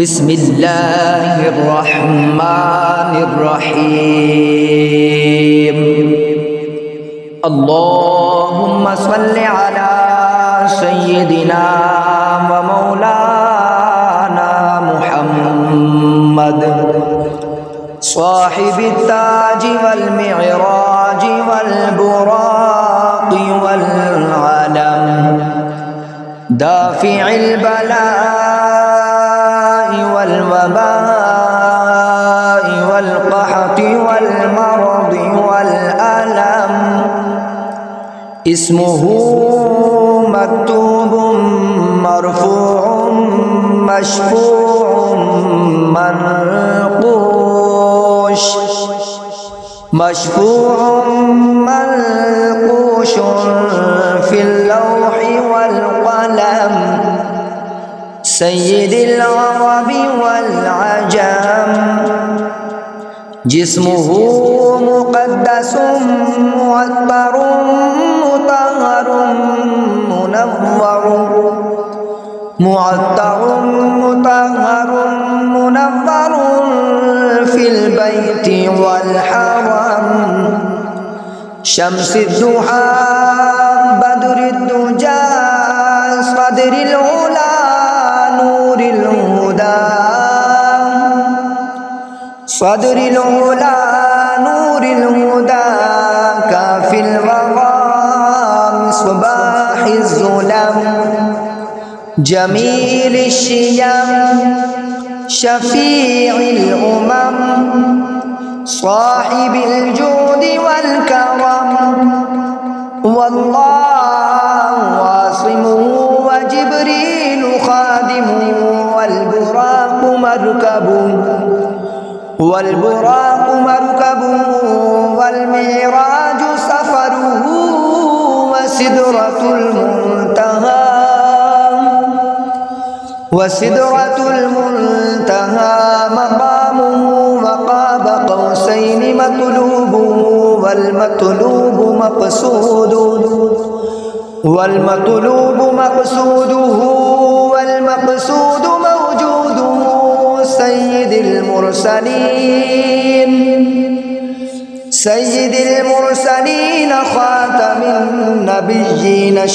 بسم الله الرحمن الرحيم اللهم صل على سيدنا ومولانا محمد صاحب التاج والمعراج والبراق والعلم دافع البلاء والوباء والقحط والمرض والألم اسمه مكتوب مرفوع مشفوع منقوش منقوش في اللوح والقلم سيد العرب والعجم جسمه مقدس معطر مطهر منور منور في البيت والحرم شمس الضحى بدر الدجى صدر العلا نور الهدى صدر العلا نور الهدى كافي الورى مصباح الظلم جميل الشيم شفيع الأمم صاحب الجود والكرم والله واصمه وجبريل خادمه والبراق مركبه والمعراج سفره وسدرة المنتهى مقامه وقاب قوسين مطلوبه والمطلوب مقصوده موجوده سيد المرسلين خاتم النبيين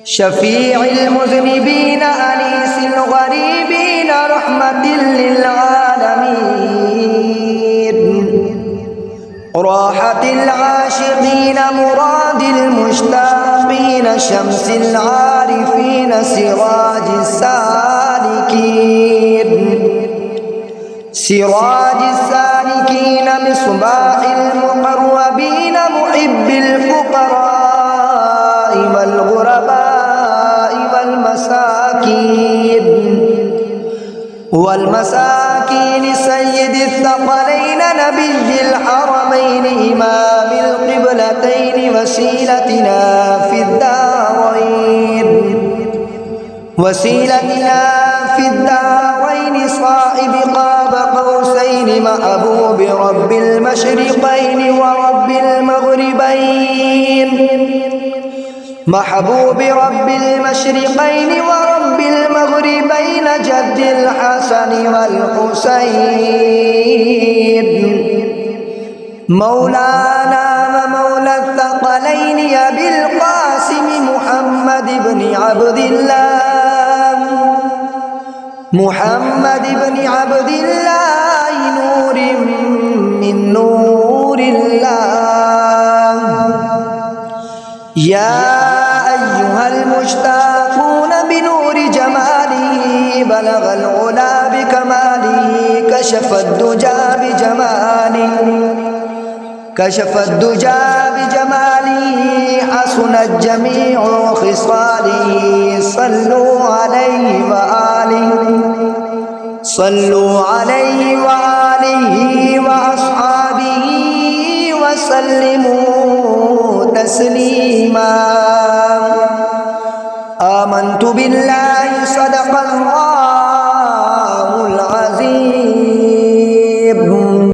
شفيع المذنبين أنيس الغريبين رحمة للعالمين راحة العاشقين مراد المشتاقين شمس العارفين سراج السالكين مصباح المقربين محب الفقراء والغرباء والمساكين سيد الثقلين نبي الحرمين إمام القبلتين وسيلتنا في الدارين صاحب قاب قوسين محبوب رب المشرقين ورب المغربين جد الحسن والحسين مولانا ومولى الثقلين أبي القاسم محمد بن عبد الله نور من نور الله يا أيها المشتاقون بنور جماله بلغ العلا بكماله كشف الدجى بجماله حسنت جميع خصاله صلوا عليه وآله وأصحابه وسلموا تسليما.